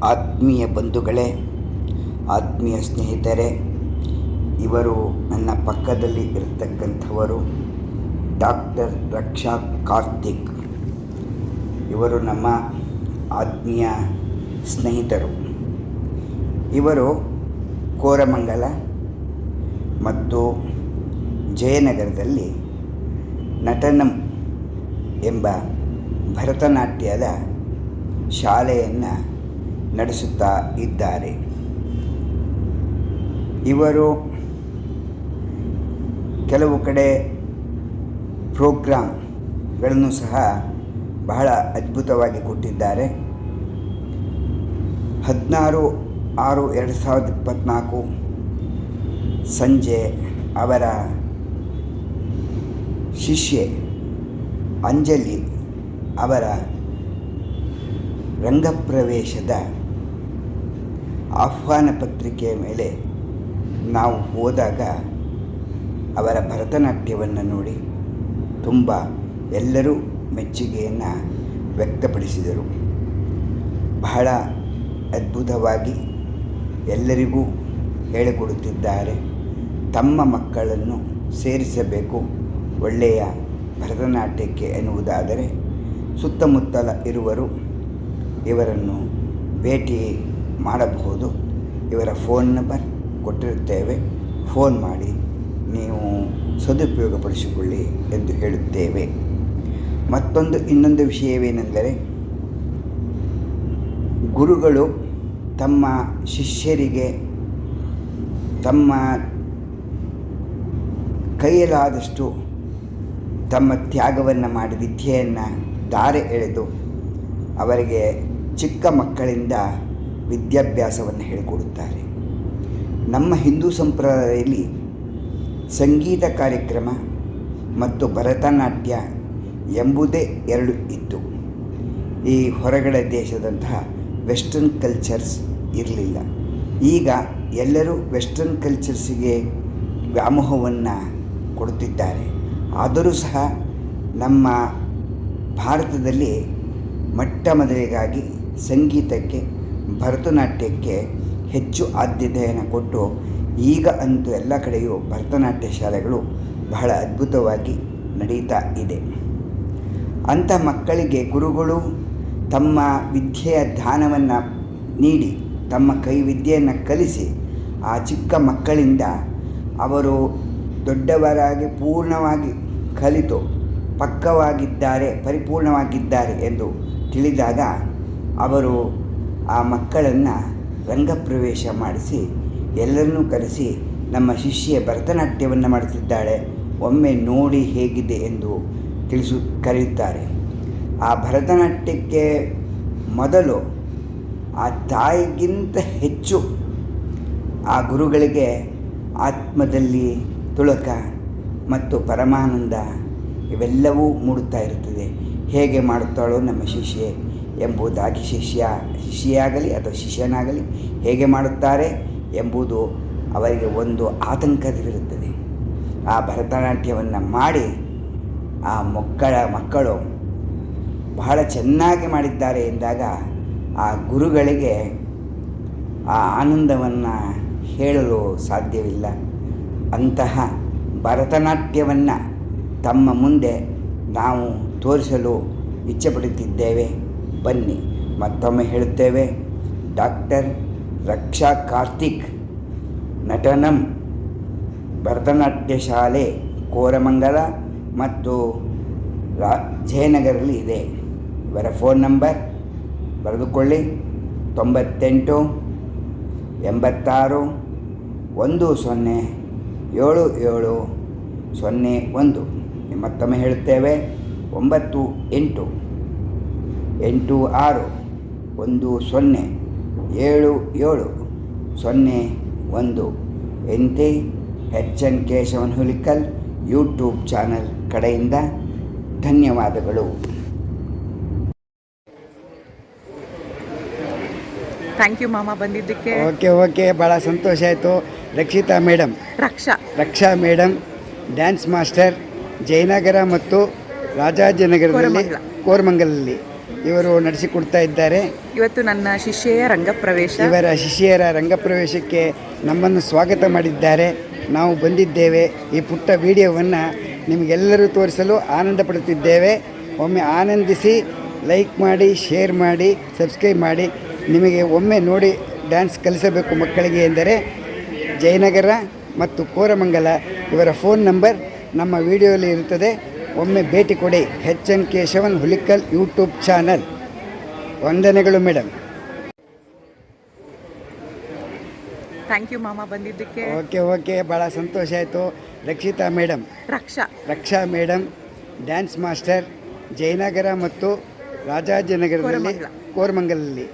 ಆತ್ಮೀಯ ಬಂಧುಗಳೇ, ಆತ್ಮೀಯ ಸ್ನೇಹಿತರೆ, ಇವರು ನನ್ನ ಪಕ್ಕದಲ್ಲಿ ಇರತಕ್ಕಂಥವರು ಡಾಕ್ಟರ್ ರಕ್ಷಾ ಕಾರ್ತಿಕ್. ಇವರು ನಮ್ಮ ಆತ್ಮೀಯ ಸ್ನೇಹಿತರು. ಇವರು ಕೋರಮಂಗಲ ಮತ್ತು ಜಯನಗರದಲ್ಲಿ ನಟನಂ ಎಂಬ ಭರತನಾಟ್ಯದ ಶಾಲೆಯನ್ನು ನಡೆಸುತ್ತಾ ಇದ್ದಾರೆ. ಇವರು ಕೆಲವು ಕಡೆ ಪ್ರೋಗ್ರಾಮ್ಗಳನ್ನು ಸಹ ಬಹಳ ಅದ್ಭುತವಾಗಿ ಕೊಟ್ಟಿದ್ದಾರೆ. 16/6/2024 ಸಂಜೆ ಅವರ ಶಿಷ್ಯೆ ಅಂಜಲಿ ಅವರ ರಂಗಪ್ರವೇಶದ ಆಹ್ವಾನ ಪತ್ರಿಕೆಯ ಮೇಲೆ ನಾವು ಹೋದಾಗ ಅವರ ಭರತನಾಟ್ಯವನ್ನು ನೋಡಿ ತುಂಬ ಎಲ್ಲರೂ ಮೆಚ್ಚುಗೆಯನ್ನು ವ್ಯಕ್ತಪಡಿಸಿದರು. ಬಹಳ ಅದ್ಭುತವಾಗಿ ಎಲ್ಲರಿಗೂ ಹೇಳಿಕೊಡುತ್ತಿದ್ದಾರೆ. ತಮ್ಮ ಮಕ್ಕಳನ್ನು ಸೇರಿಸಬೇಕು ಒಳ್ಳೆಯ ಭರತನಾಟ್ಯಕ್ಕೆ ಎನ್ನುವುದಾದರೆ ಸುತ್ತಮುತ್ತಲ ಇರುವರು ಇವರನ್ನು ಭೇಟಿ ಮಾಡಬಹುದು. ಇವರ ಫೋನ್ ನಂಬರ್ ಕೊಟ್ಟಿರುತ್ತೇವೆ. ಫೋನ್ ಮಾಡಿ ನೀವು ಸದುಪಯೋಗಪಡಿಸಿಕೊಳ್ಳಿ ಎಂದು ಹೇಳುತ್ತೇವೆ. ಇನ್ನೊಂದು ವಿಷಯವೇನೆಂದರೆ, ಗುರುಗಳು ತಮ್ಮ ಶಿಷ್ಯರಿಗೆ ತಮ್ಮ ಕೈಯಲ್ಲಾದಷ್ಟು ತಮ್ಮ ತ್ಯಾಗವನ್ನು ಮಾಡಿ ವಿದ್ಯೆಯನ್ನು ಧಾರೆ ಎಳೆದು ಅವರಿಗೆ ಚಿಕ್ಕ ಮಕ್ಕಳಿಂದ ವಿದ್ಯಾಭ್ಯಾಸವನ್ನು ಹೇಳಿಕೊಡುತ್ತಾರೆ. ನಮ್ಮ ಹಿಂದೂ ಸಂಪ್ರದಾಯದಲ್ಲಿ ಸಂಗೀತ ಕಾರ್ಯಕ್ರಮ ಮತ್ತು ಭರತನಾಟ್ಯ ಎಂಬುದೇ ಎರಡು ಇತ್ತು. ಈ ಹೊರಗಡೆ ದೇಶದಂತಹ ವೆಸ್ಟರ್ನ್ ಕಲ್ಚರ್ಸ್ ಇರಲಿಲ್ಲ. ಈಗ ಎಲ್ಲರೂ ವೆಸ್ಟರ್ನ್ ಕಲ್ಚರ್ಸಿಗೆ ವ್ಯಾಮೋಹವನ್ನು ಕೊಡುತ್ತಿದ್ದಾರೆ. ಆದರೂ ಸಹ ನಮ್ಮ ಭಾರತದಲ್ಲಿ ಮೊಟ್ಟ ಮೊದಲಿಗಾಗಿ ಸಂಗೀತಕ್ಕೆ, ಭರತನಾಟ್ಯಕ್ಕೆ ಹೆಚ್ಚು ಆದ್ಯತೆಯನ್ನು ಕೊಟ್ಟು ಈಗ ಅಂತೂ ಎಲ್ಲ ಕಡೆಯೂ ಭರತನಾಟ್ಯ ಶಾಲೆಗಳು ಬಹಳ ಅದ್ಭುತವಾಗಿ ನಡೀತಾ ಇದೆ. ಅಂಥ ಮಕ್ಕಳಿಗೆ ಗುರುಗಳು ತಮ್ಮ ವಿದ್ಯೆಯ ದಾನವನ್ನು ನೀಡಿ ತಮ್ಮ ಕೈ ವಿದ್ಯೆಯನ್ನು ಕಲಿಸಿ ಆ ಚಿಕ್ಕ ಮಕ್ಕಳಿಂದ ಅವರು ದೊಡ್ಡವರಾಗಿ ಪೂರ್ಣವಾಗಿ ಕಲಿತು ಪಕ್ವವಾಗಿದ್ದಾರೆ, ಪರಿಪೂರ್ಣವಾಗಿದ್ದಾರೆ ಎಂದು ತಿಳಿದಾಗ ಅವರು ಆ ಮಕ್ಕಳನ್ನು ರಂಗಪ್ರವೇಶ ಮಾಡಿಸಿ ಎಲ್ಲರನ್ನೂ ಕರೆಸಿ ನಮ್ಮ ಶಿಷ್ಯೆ ಭರತನಾಟ್ಯವನ್ನು ಮಾಡುತ್ತಿದ್ದಾಳೆ, ಒಮ್ಮೆ ನೋಡಿ ಹೇಗಿದೆ ಎಂದು ಕರೆಯುತ್ತಾರೆ. ಆ ಭರತನಾಟ್ಯಕ್ಕೆ ಮೊದಲು ಆ ತಾಯಿಗಿಂತ ಹೆಚ್ಚು ಆ ಗುರುಗಳಿಗೆ ಆತ್ಮದಲ್ಲಿ ತುಳಕ ಮತ್ತು ಪರಮಾನಂದ ಇವೆಲ್ಲವೂ ಮೂಡುತ್ತಾ ಇರುತ್ತದೆ. ಹೇಗೆ ಮಾಡುತ್ತಾಳೋ ನಮ್ಮ ಶಿಷ್ಯೆ ಎಂಬುದಾಗಿ ಶಿಷ್ಯೆಯಾಗಲಿ ಅಥವಾ ಶಿಷ್ಯನಾಗಲಿ ಹೇಗೆ ಮಾಡುತ್ತಾರೆ ಎಂಬುದು ಅವರಿಗೆ ಒಂದು ಆತಂಕವಿರುತ್ತದೆ. ಆ ಭರತನಾಟ್ಯವನ್ನು ಮಾಡಿ ಆ ಮಕ್ಕಳು ಬಹಳ ಚೆನ್ನಾಗಿ ಮಾಡಿದ್ದಾರೆ ಎಂದಾಗ ಆ ಗುರುಗಳಿಗೆ ಆ ಆನಂದವನ್ನು ಹೇಳಲು ಸಾಧ್ಯವಿಲ್ಲ. ಅಂತಹ ಭರತನಾಟ್ಯವನ್ನು ತಮ್ಮ ಮುಂದೆ ನಾವು ತೋರಿಸಲು ಇಚ್ಛೆಪಡುತ್ತಿದ್ದೇವೆ. ಬನ್ನಿ, ಮತ್ತೊಮ್ಮೆ ಹೇಳುತ್ತೇವೆ, ಡಾಕ್ಟರ್ ರಕ್ಷಾ ಕಾರ್ತಿಕ್, ನಟನಂ ಭರತನಾಟ್ಯ ಶಾಲೆ ಕೋರಮಂಗಲ ಮತ್ತು ಜಯನಗರಲ್ಲಿ ಇದೆ. ಇವರ ಫೋನ್ ನಂಬರ್ ಬರೆದುಕೊಳ್ಳಿ: 98 86 10 7701. ಮತ್ತೊಮ್ಮೆ ಹೇಳುತ್ತೇವೆ, 98 86 10 7701. ಎಂತೆ HN Keshavan Hulikal YouTube channel ಕಡೆಯಿಂದ ಧನ್ಯವಾದಗಳು. ಥ್ಯಾಂಕ್ ಯು ಮಾಮ ಬಂದಿದ್ದಕ್ಕೆ. ಓಕೆ, ಭಾಳ ಸಂತೋಷ ಆಯಿತು. ರಕ್ಷಾ ಮೇಡಮ್ ಡ್ಯಾನ್ಸ್ ಮಾಸ್ಟರ್, ಜಯನಗರ ಮತ್ತು ರಾಜಾಜಿನಗರದಲ್ಲಿ ಕೋರಮಂಗಲಲ್ಲಿ ಇವರು ನಡೆಸಿಕೊಡ್ತಾ ಇದ್ದಾರೆ. ಇವತ್ತು ನನ್ನ ಶಿಷ್ಯೆಯ ರಂಗಪ್ರವೇಶ. ಇವರ ಶಿಷ್ಯರ ರಂಗಪ್ರವೇಶಕ್ಕೆ ನಮ್ಮನ್ನು ಸ್ವಾಗತ ಮಾಡಿದ್ದಾರೆ. ನಾವು ಬಂದಿದ್ದೇವೆ. ಈ ಪುಟ್ಟ ವಿಡಿಯೋವನ್ನು ನಿಮಗೆಲ್ಲರೂ ತೋರಿಸಲು ಆನಂದ ಪಡುತ್ತಿದ್ದೇವೆ. ಒಮ್ಮೆ ಆನಂದಿಸಿ, ಲೈಕ್ ಮಾಡಿ, ಶೇರ್ ಮಾಡಿ, ಸಬ್ಸ್ಕ್ರೈಬ್ ಮಾಡಿ. ನಿಮಗೆ ಒಮ್ಮೆ ನೋಡಿ ಡ್ಯಾನ್ಸ್ ಕಲಿಸಬೇಕು ಮಕ್ಕಳಿಗೆ ಎಂದರೆ ಜಯನಗರ ಮತ್ತು ಕೋರಮಂಗಲ ಇವರ ಫೋನ್ ನಂಬರ್ ನಮ್ಮ ವಿಡಿಯೋಲಿ ಇರುತ್ತದೆ. ಒಮ್ಮೆ ಭೇಟಿ ಕೊಡಿ. HN Keshavan Hulikal YouTube channel. ವಂದನೆಗಳು ಮೇಡಮ್. ಥ್ಯಾಂಕ್ ಯು ಮಾಮ ಬಂದಿದ್ದಕ್ಕೆ. ಓಕೆ ಭಾಳ ಸಂತೋಷ ಆಯಿತು. ರಕ್ಷಿತಾ ಮೇಡಮ್, ರಕ್ಷಾ ಮೇಡಮ್ ಡ್ಯಾನ್ಸ್ ಮಾಸ್ಟರ್, ಜಯನಗರ ಮತ್ತು ರಾಜಾಜಿನಗರದಲ್ಲಿ, ಕೋರಮಂಗಲದಲ್ಲಿ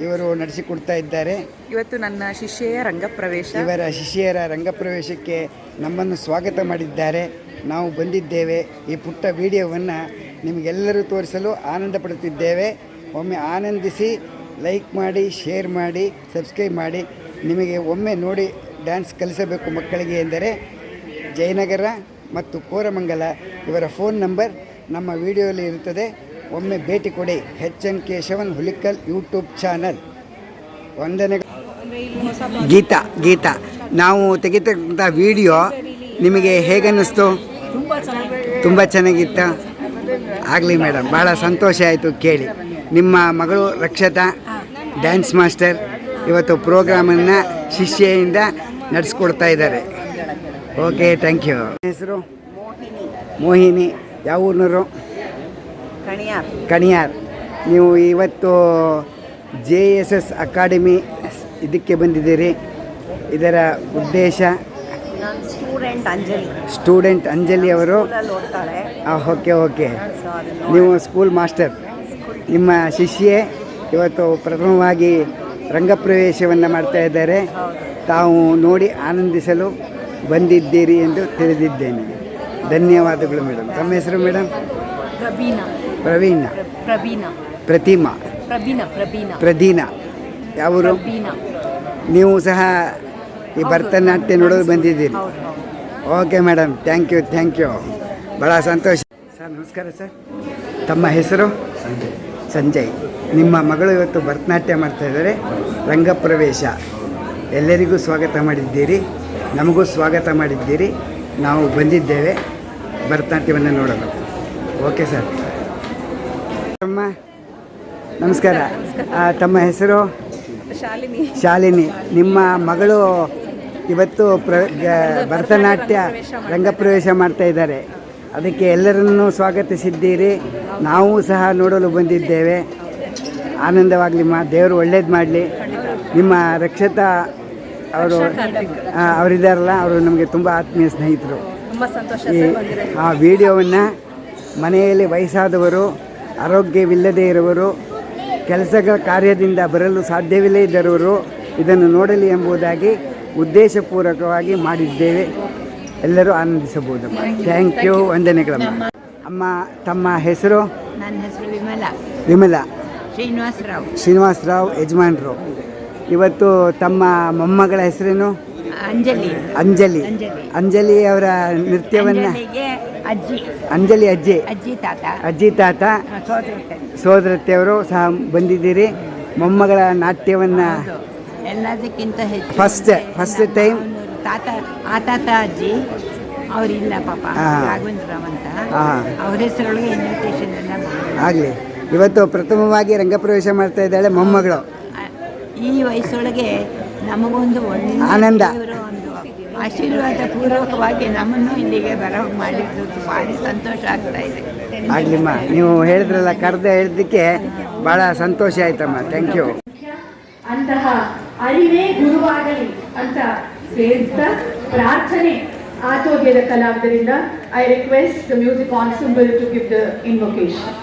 ಇವರು ನಡೆಸಿಕೊಡ್ತಾ ಇದ್ದಾರೆ. ಇವತ್ತು ನನ್ನ ಶಿಷ್ಯೆಯ ರಂಗಪ್ರವೇಶ. ಇವರ ಶಿಷ್ಯರ ರಂಗಪ್ರವೇಶಕ್ಕೆ ನಮ್ಮನ್ನು ಸ್ವಾಗತ ಮಾಡಿದ್ದಾರೆ. ನಾವು ಬಂದಿದ್ದೇವೆ. ಈ ಪುಟ್ಟ ವಿಡಿಯೋವನ್ನು ನಿಮಗೆಲ್ಲರೂ ತೋರಿಸಲು ಆನಂದ ಪಡುತ್ತಿದ್ದೇವೆ. ಒಮ್ಮೆ ಆನಂದಿಸಿ, ಲೈಕ್ ಮಾಡಿ, ಶೇರ್ ಮಾಡಿ, ಸಬ್ಸ್ಕ್ರೈಬ್ ಮಾಡಿ. ನಿಮಗೆ ಒಮ್ಮೆ ನೋಡಿ ಡ್ಯಾನ್ಸ್ ಕಲಿಸಬೇಕು ಮಕ್ಕಳಿಗೆ ಎಂದರೆ ಜಯನಗರ ಮತ್ತು ಕೋರಮಂಗಲ ಇವರ ಫೋನ್ ನಂಬರ್ ನಮ್ಮ ವಿಡಿಯೋಲಿ ಇರುತ್ತದೆ. ಒಮ್ಮೆ ಭೇಟಿ ಕೊಡಿ. HN Keshavan Hulikal YouTube channel. ವಂದನೆಗಳು. ಗೀತಾ, ನಾವು ತೆಗೆತಕ್ಕಂಥ ವಿಡಿಯೋ ನಿಮಗೆ ಹೇಗನ್ನಿಸ್ತು? ತುಂಬ ಚೆನ್ನಾಗಿತ್ತ? ಆಗಲಿ ಮೇಡಮ್, ಭಾಳ ಸಂತೋಷ ಆಯಿತು ಕೇಳಿ. ನಿಮ್ಮ ಮಗಳು ರಕ್ಷತಾ ಡ್ಯಾನ್ಸ್ ಮಾಸ್ಟರ್ ಇವತ್ತು ಪ್ರೋಗ್ರಾಮನ್ನು ಶಿಷ್ಯೆಯಿಂದ ನಡೆಸ್ಕೊಡ್ತಾ ಇದ್ದಾರೆ. Okay, thank you. ಹೆಸರು ಮೋಹಿನಿ. ಯಾವ ಊರಿನವರು? ಕಣಿಯಾರ್. ನೀವು ಇವತ್ತು JSS ಅಕಾಡೆಮಿ ಇದಕ್ಕೆ ಬಂದಿದ್ದೀರಿ. ಇದರ ಉದ್ದೇಶ? ಸ್ಟೂಡೆಂಟ್ ಅಂಜಲಿ ಅವರು. ಓಕೆ. ನೀವು ಸ್ಕೂಲ್ ಮಾಸ್ಟರ್. ನಿಮ್ಮ ಶಿಷ್ಯೆ ಇವತ್ತು ಪ್ರಥಮವಾಗಿ ರಂಗಪ್ರವೇಶವನ್ನು ಮಾಡ್ತಾ ಇದ್ದಾರೆ. ತಾವು ನೋಡಿ ಆನಂದಿಸಲು ಬಂದಿದ್ದೀರಿ ಎಂದು ತಿಳಿದಿದ್ದೇನೆ. ಧನ್ಯವಾದಗಳು ಮೇಡಮ್. ತಮ್ಮ ಹೆಸರು ಮೇಡಮ್? ಪ್ರದೀನಾ. ಯಾವರು? ನೀವು ಸಹ ಈ ಭರತನಾಟ್ಯ ನೋಡೋದು ಬಂದಿದ್ದೀರಿ. Okay madam, thank you. ಭಾಳ ಸಂತೋಷ. ಸರ್ ನಮಸ್ಕಾರ ಸರ್. ತಮ್ಮ ಹೆಸರು? ಸಂಜಯ್. ನಿಮ್ಮ ಮಗಳು ಇವತ್ತು ಭರತನಾಟ್ಯ ಮಾಡ್ತಾಯಿದ್ದಾರೆ. ರಂಗಪ್ರವೇಶ. ಎಲ್ಲರಿಗೂ ಸ್ವಾಗತ ಮಾಡಿದ್ದೀರಿ, ನಮಗೂ ಸ್ವಾಗತ ಮಾಡಿದ್ದೀರಿ. ನಾವು ಬಂದಿದ್ದೇವೆ ಭರತನಾಟ್ಯವನ್ನು ನೋಡಲು. Okay sir. ತಮ್ಮ ನಮಸ್ಕಾರ. ತಮ್ಮ ಹೆಸರು? ಶಾಲಿನಿ. ನಿಮ್ಮ ಮಗಳು ಇವತ್ತು ಭರತನಾಟ್ಯ ರಂಗಪ್ರವೇಶ ಮಾಡ್ತಾ ಇದ್ದಾರೆ. ಅದಕ್ಕೆ ಎಲ್ಲರನ್ನೂ ಸ್ವಾಗತಿಸಿದ್ದೀರಿ. ನಾವು ಸಹ ನೋಡಲು ಬಂದಿದ್ದೇವೆ. ಆನಂದವಾಗಲಿ ದೇವರು ಒಳ್ಳೇದು ಮಾಡಲಿ. ನಿಮ್ಮ ರಕ್ಷತಾ ಅವರಿದ್ದಾರಲ್ಲ, ಅವರು ನಮಗೆ ತುಂಬ ಆತ್ಮೀಯ ಸ್ನೇಹಿತರು. ಆ ವಿಡಿಯೋವನ್ನು ಮನೆಯಲ್ಲಿ ವಯಸ್ಸಾದವರು, ಆರೋಗ್ಯವಿಲ್ಲದೇ ಇರುವವರು, ಕೆಲಸಗಳ ಕಾರ್ಯದಿಂದ ಬರಲು ಸಾಧ್ಯವಿಲ್ಲದೇ ಇದ್ದವರು ಇದನ್ನು ನೋಡಲಿ ಎಂಬುದಾಗಿ ಉದ್ದೇಶಪೂರ್ವಕವಾಗಿ ಮಾಡಿದ್ದೇವೆ. ಎಲ್ಲರೂ ಆನಂದಿಸಬಹುದು. Thank you. ವಂದನೆಗಳಮ್ಮ. ಅಮ್ಮ, ತಮ್ಮ ಹೆಸರು? ನನ್ನ ಹೆಸರು ವಿಮಲಾ. ಶ್ರೀನಿವಾಸರಾವ್ ಯಜಮಾನರು. ಇವತ್ತು ತಮ್ಮ ಮೊಮ್ಮಗಳ ಹೆಸರೇನು? ಅಂಜಲಿ ಅವರ ನೃತ್ಯವನ್ನು ಅಂಜಲಿ ಅಜ್ಜಿ ತಾತ ಸೋದರತೆಯವರು ಸಹ ಬಂದಿದ್ದೀರಿ. ಮೊಮ್ಮಗಳ ನಾಟ್ಯವನ್ನು ಎಲ್ಲದಕ್ಕಿಂತ ಹೆಚ್ಚು ಫಸ್ಟ್ ಟೈಮ್ ತಾತ ಅಜ್ಜಿ ಅವರಿಲ್ಲ ಪಾಪ, ರಾಘವೇಂದ್ರರಾವ್ ಅಂತ ಅವ್ರ ಹೆಸರೊಳಗೆ ಇನ್ವಿಟೇಷನ್ ಎಲ್ಲ ಆಗಲಿ. ಇವತ್ತು ಪ್ರಥಮವಾಗಿ ರಂಗಪ್ರವೇಶ ಮಾಡ್ತಾ ಇದ್ದಾಳೆ ಮೊಮ್ಮಗಳು. ಈ ವಯಸ್ಸೊಳಗೆ ನಮಗೊಂದು ಒಳ್ಳೆ ಆನಂದ, ಒಂದು ಆಶೀರ್ವಾದ ಪೂರ್ವಕವಾಗಿ ನಮ್ಮನ್ನು ಇಲ್ಲಿಗೆ ಬರೋ ಮಾಡಿದ್ದು ಭಾರಿ ಸಂತೋಷ ಆಗ್ತಾ ಇದೆ. ಆಗಲಿಮ್ಮ, ನೀವು ಹೇಳಿದ್ರಲ್ಲ, ಹೇಳಿದ್ದಕ್ಕೆ ಭಾಳ ಸಂತೋಷ ಆಯ್ತಮ್ಮ. Thank you. ಅಂತಹ ಅರಿವೇ ಗುರುವಾಗಲಿ ಅಂತ ಸೇರಿಸ್ತಾ ಪ್ರಾರ್ಥನೆ ಆತೋಗ್ಯದ ಕಲಾವಿದರಿಂದ I request the music ensemble to give the invocation.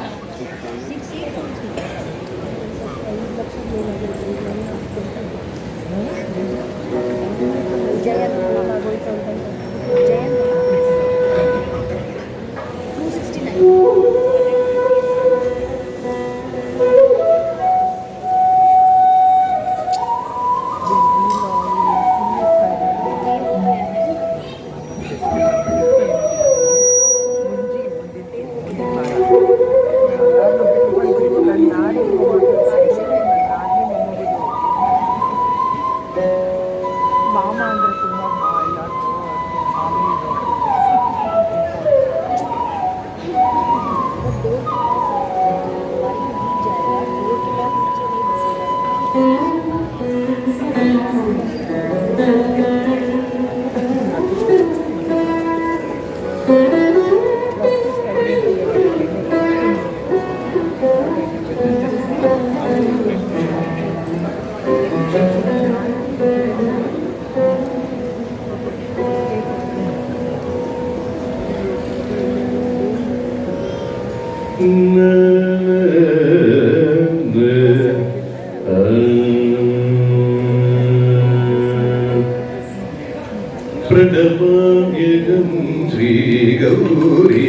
प्रणमाम्यहं श्रीगौरी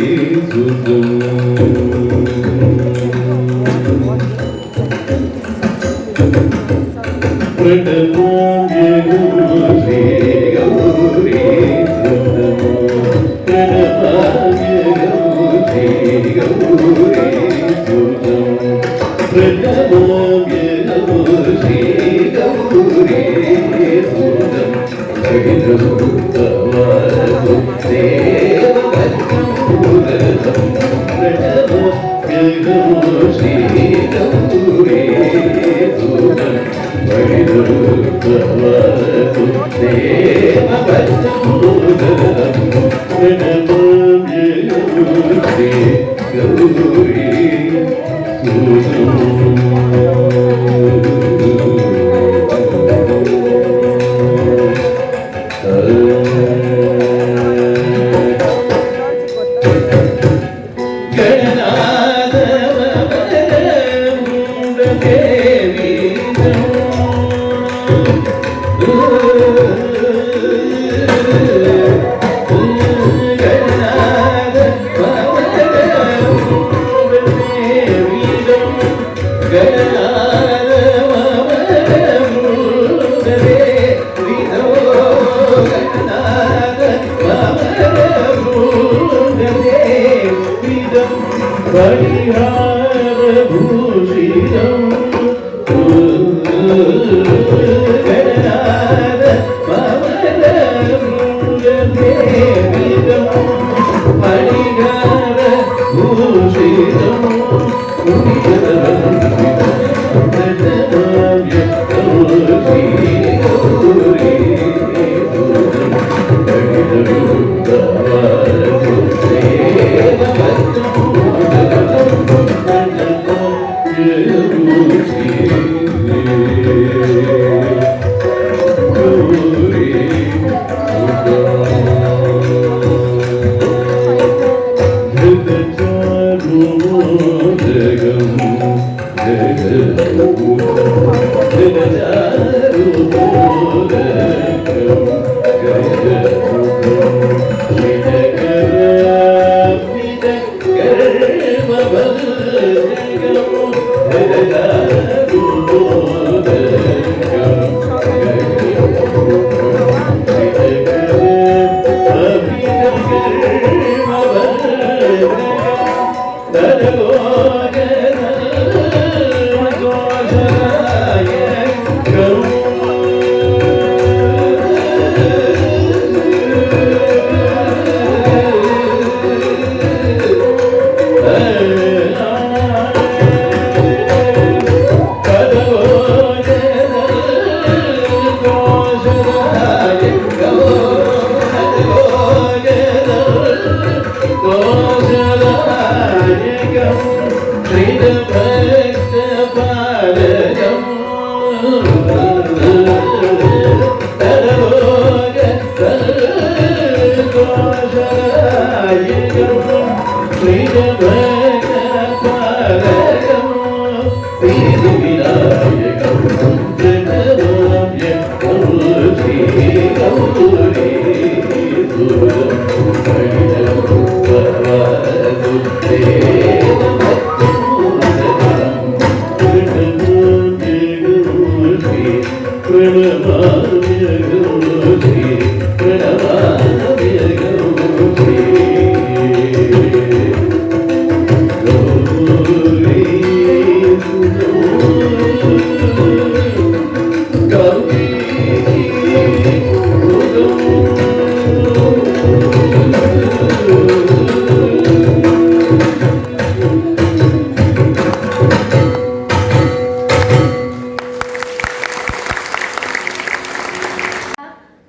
प्रणमाम्यहं श्रीगौरी प्रणमाम्यहं श्रीगौरी प्रणमाम्यहं श्रीगौरी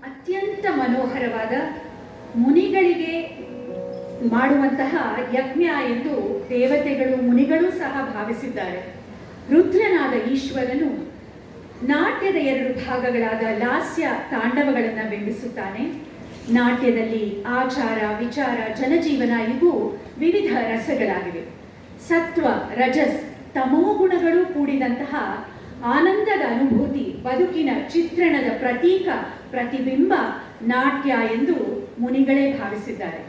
ಅತ್ಯಂತ ಮನೋಹರವಾದ ಮುನಿಗಳಿಗೆ ಮಾಡುವಂತಹ ಯಜ್ಞ ಎಂದು ದೇವತೆಗಳು ಮುನಿಗಳು ಸಹ ಭಾವಿಸಿದ್ದಾರೆ. ರುದ್ರನಾದ ಈಶ್ವರನು ನಾಟ್ಯದ 2 ಭಾಗಗಳಾದ ಲಾಸ್ಯ ತಾಂಡವಗಳನ್ನು ಬಿಂಬಿಸುತ್ತಾನೆ. ನಾಟ್ಯದಲ್ಲಿ ಆಚಾರ, ವಿಚಾರ, ಜನಜೀವನ ಇವು ವಿವಿಧ ರಸಗಳಾಗಿವೆ. ಸತ್ವ, ರಜಸ್, ತಮೋಗುಣಗಳು ಕೂಡಿದಂತಹ ಆನಂದದ ಅನುಭೂತಿ, ಬದುಕಿನ ಚಿತ್ರಣದ ಪ್ರತೀಕ, ಪ್ರತಿಬಿಂಬ ನಾಟ್ಯ ಎಂದು ಮುನಿಗಳೇ ಭಾವಿಸಿದ್ದಾರೆ.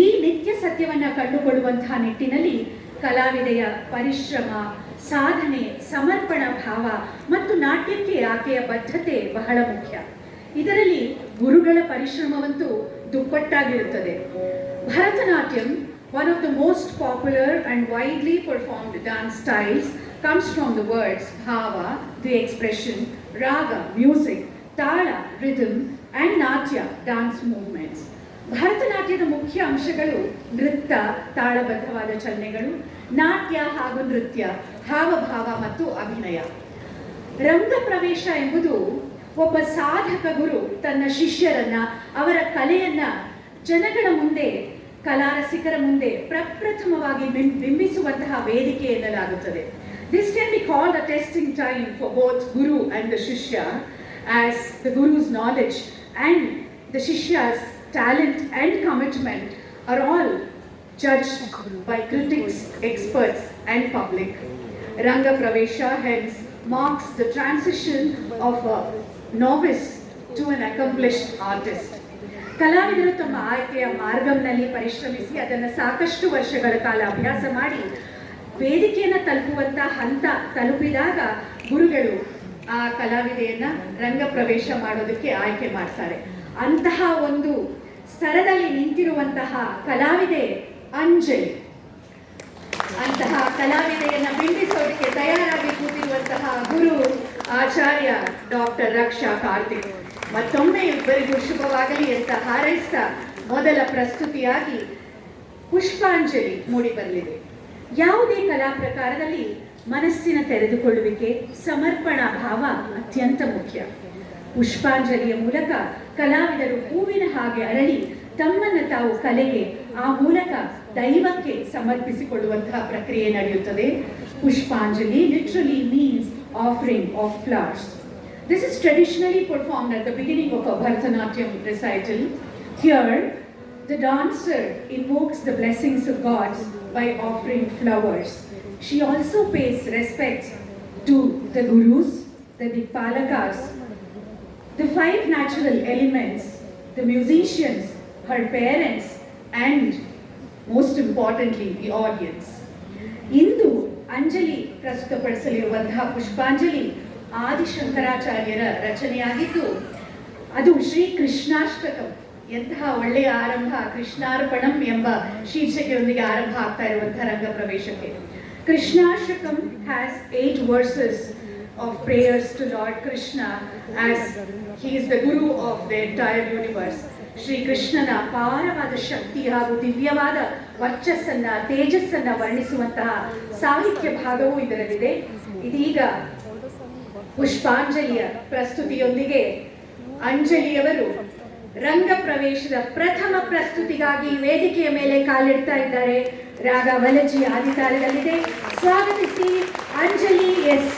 ಈ ನಿತ್ಯ ಸತ್ಯವನ್ನು ಕಂಡುಕೊಳ್ಳುವಂತಹ ನಿಟ್ಟಿನಲ್ಲಿ ಕಲಾವಿದೆಯ ಪರಿಶ್ರಮ, ಸಾಧನೆ, ಸಮರ್ಪಣ ಭಾವ ಮತ್ತು ನಾಟ್ಯಕ್ಕೆ ಆಕೆಯ ಬದ್ಧತೆ ಬಹಳ ಮುಖ್ಯ. ಇದರಲ್ಲಿ ಗುರುಗಳ ಪರಿಶ್ರಮವಂತೂ ದುಪ್ಪಟ್ಟಾಗಿರುತ್ತದೆ. Bharatanatyam, one of the most popular and widely performed dance styles, comes from the words bhava, the expression, raga, music, tala, rhythm, and natya, dance movements. ಭರತನಾಟ್ಯದ ಮುಖ್ಯ ಅಂಶಗಳು ನೃತ್ಯ, ತಾಳಬದ್ಧವಾದ ಚಲನೆಗಳು, ನಾಟ್ಯ ಹಾಗೂ ನೃತ್ಯ, ಹಾವಭಾವ ಮತ್ತು ಅಭಿನಯ. ರಂಗ ಪ್ರವೇಶ ಎಂಬುದು ಒಬ್ಬ ಸಾಧಕ ಗುರು ತನ್ನ ಶಿಷ್ಯರನ್ನ, ಅವರ ಕಲೆಯನ್ನ ಜನಗಳ ಮುಂದೆ, ಕಲಾರಸಿಕರ ಮುಂದೆ ಪ್ರಪ್ರಥಮವಾಗಿ ಬಿಂಬಿಸುವಂತಹ ವೇದಿಕೆ ಎನ್ನಲಾಗುತ್ತದೆ. This can be called a testing time for both Guru and the Shishya, as the Guru's knowledge and the Shishya's talent and commitment are all judged by critics, experts and public. Ranga Pravesha hence marks the transition of a novice to an accomplished artist. ಕಲಾವಿದರು ತಮ್ಮ ಆಯ್ಕೆಯ ಮಾರ್ಗಂನಲ್ಲಿ ಪರಿಶ್ರಮಿಸಿ ಅದನ್ನು ಸಾಕಷ್ಟು ವರ್ಷಗಳ ಕಾಲ ಅಭ್ಯಾಸ ಮಾಡಿ ವೇದಿಕೆಯನ್ನು ತಲುಪುವಂಥ ಹಂತ ತಲುಪಿದಾಗ ಗುರುಗಳು ಆ ಕಲಾವಿದೆಯನ್ನ ರಂಗ ಪ್ರವೇಶ ಮಾಡೋದಕ್ಕೆ ಆಯ್ಕೆ ಮಾಡ್ತಾರೆ. ಅಂತಹ ಒಂದು ಸ್ತರದಲ್ಲಿ ನಿಂತಿರುವಂತಹ ಕಲಾವಿದೆ ಅಂಜಲಿ. ಅಂತಹ ಕಲಾವಿದೆಯನ್ನ ಬಿಂಬಿಸೋದಕ್ಕೆ ತಯಾರಾಗಿ ಕೂತಿರುವಂತಹ ಗುರು ಆಚಾರ್ಯ ಡಾಕ್ಟರ್ ರಕ್ಷಾ ಕಾರ್ತಿಕ್. ಮತ್ತೊಮ್ಮೆ ಇಬ್ಬರಿಗೂ ಶುಭವಾಗಲಿ ಅಂತ ಹಾರೈಸ್ತಾ ಮೊದಲ ಪ್ರಸ್ತುತಿಯಾಗಿ ಪುಷ್ಪಾಂಜಲಿ ಮೂಡಿ ಬರಲಿದೆ. ಯಾವುದೇ ಕಲಾ ಪ್ರಕಾರದಲ್ಲಿ ಮನಸ್ಸಿನ ತೆರೆದುಕೊಳ್ಳುವಿಕೆ, ಸಮರ್ಪಣಾ ಭಾವ ಅತ್ಯಂತ ಮುಖ್ಯ. ಪುಷ್ಪಾಂಜಲಿಯ ಮೂಲಕ ಕಲಾವಿದರು ಹೂವಿನ ಹಾಗೆ ಅರಳಿ ತಮ್ಮನ್ನು ತಾವು ಕಲೆಗೆ, ಆ ಮೂಲಕ ದೈವಕ್ಕೆ ಸಮರ್ಪಿಸಿಕೊಳ್ಳುವಂತಹ ಪ್ರಕ್ರಿಯೆ ನಡೆಯುತ್ತದೆ. ಪುಷ್ಪಾಂಜಲಿ literally means offering of flowers. This is traditionally performed at the beginning of a Bharatanatyam recital. Here, the dancer invokes the blessings of gods by offering flowers. She also pays respect to the gurus, the Dikpalakas, the 5 natural elements, the musicians, her parents, and most importantly, the audience. ಇಂದು ಅಂಜಲಿ ಪ್ರಸ್ತುತಪಡಿಸಲಿರುವಂತಹ ಪುಷ್ಪಾಂಜಲಿ ಆದಿಶಂಕರಾಚಾರ್ಯರ ರಚನೆಯಾಗಿದ್ದು, ಅದು ಶ್ರೀ ಕೃಷ್ಣಾಷ್ಟಕಂ. ಎಂತಹ ಒಳ್ಳೆಯ ಆರಂಭ! ಕೃಷ್ಣಾರ್ಪಣಂ ಎಂಬ ಶೀರ್ಷಿಕೆಯೊಂದಿಗೆ ಆರಂಭ ಆಗ್ತಾ ಇರುವಂತಹ ರಂಗ ಪ್ರವೇಶಕ್ಕೆ. ಕೃಷ್ಣಾಷ್ಟಕಂ has 8 verses of prayers to Lord Krishna, as he is the guru of the entire universe. Shri ಕೃಷ್ಣನ ಅಪಾರವಾದ ಶಕ್ತಿ ಹಾಗೂ ದಿವ್ಯವಾದ ವರ್ಚಸ್ಸನ್ನ, ತೇಜಸ್ಸನ್ನ ವರ್ಣಿಸುವಂತಹ ಸಾಹಿತ್ಯ ಭಾಗವೂ ಇದರಲ್ಲಿದೆ. ಇದೀಗ ಪುಷ್ಪಾಂಜಲಿಯ ಪ್ರಸ್ತುತಿಯೊಂದಿಗೆ ಅಂಜಲಿಯವರು ರಂಗ ಪ್ರವೇಶದ ಪ್ರಥಮ ಪ್ರಸ್ತುತಿಗಾಗಿ ವೇದಿಕೆಯ ಮೇಲೆ ಕಾಲಿಡ್ತಾ ಇದ್ದಾರೆ. ರಾಗ ವಲಜಿ ಆದಿತಾಳದಲ್ಲಿದೆ. ಸ್ವಾಗತಿಸಿ ಅಂಜಲಿ ಎಸ್.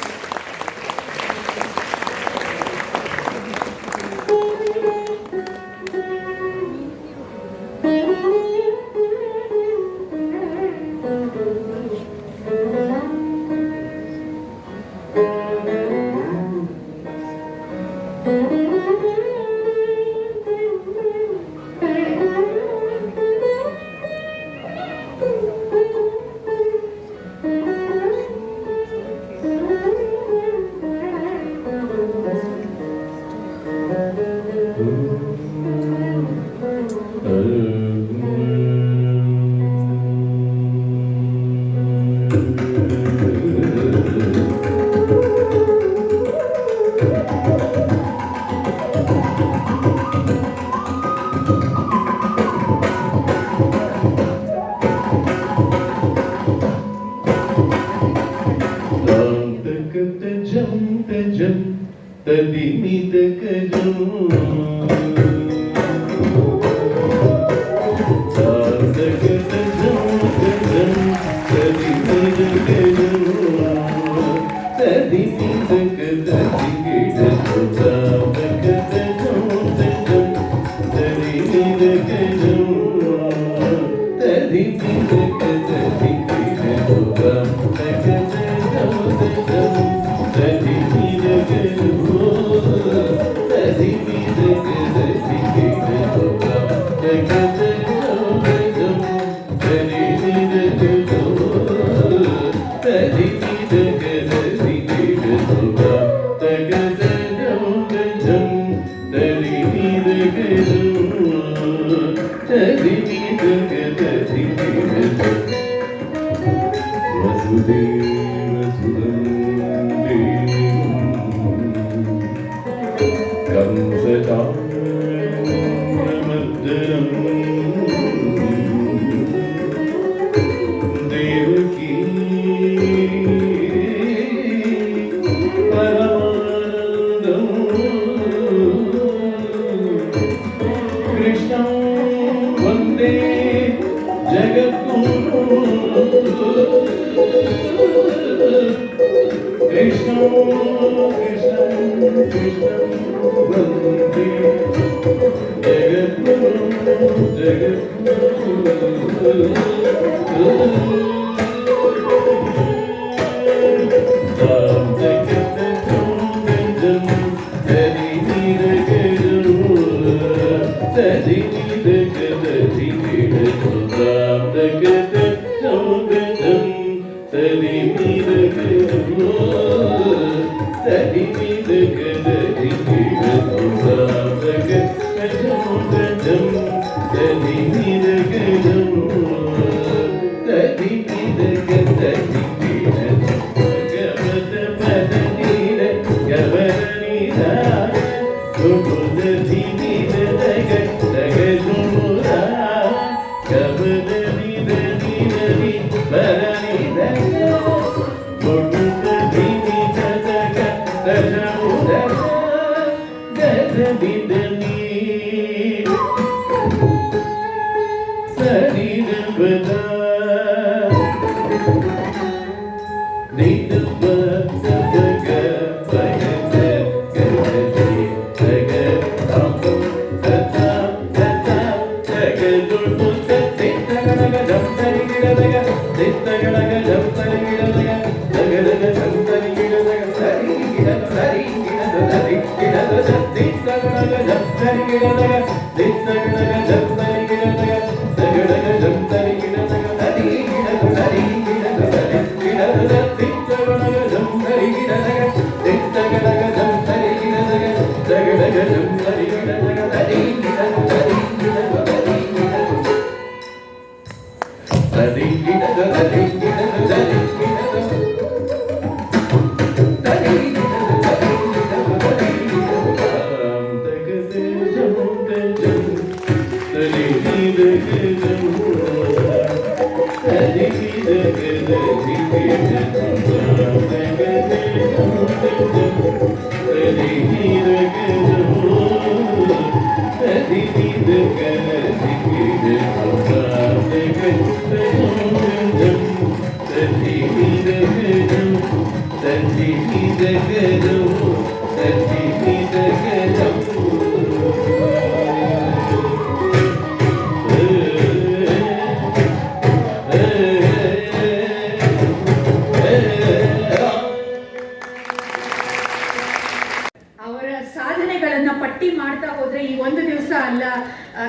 ಅವರ ಸಾಧನೆಗಳನ್ನು ಪಟ್ಟಿ ಮಾಡ್ತಾ ಹೋದ್ರೆ ಈ ಒಂದು ದಿವಸ ಅಲ್ಲ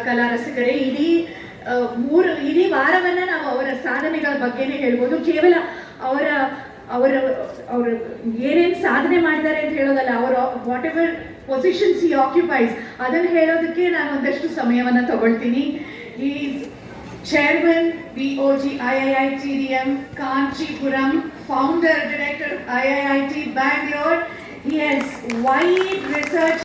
ಕಲಾ ರಸಿಕರೇ, ಇಡೀ ವಾರವನ್ನ ನಾವು ಅವರ ಸಾಧನೆಗಳ ಬಗ್ಗೆನೇ ಹೇಳ್ಬೋದು. ಕೇವಲ ಅವರ ಅವರ ಅವರು ಏನೇನು ಸಾಧನೆ ಮಾಡಿದ್ದಾರೆ ಅಂತ ಹೇಳೋದಲ್ಲ, ಅವರ what ever positions he occupies ಅದನ್ನು ಹೇಳೋದಕ್ಕೆ ನಾನು ಒಂದಷ್ಟು ಸಮಯವನ್ನು ತಗೊಳ್ತೀನಿ. Is chairman BOG IIITDM Kanchipuram, founder director IIIT Bangalore. He has wide research.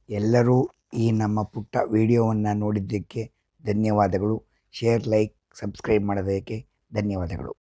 ಎಲ್ಲರೂ ಈ ನಮ್ಮ ಪುಟ್ಟ ವಿಡಿಯೋವನ್ನು ನೋಡಿದ್ದಕ್ಕೆ ಧನ್ಯವಾದಗಳು. ಶೇರ್, ಲೈಕ್, ಸಬ್ಸ್ಕ್ರೈಬ್ ಮಾಡೋದಕ್ಕೆ ಧನ್ಯವಾದಗಳು.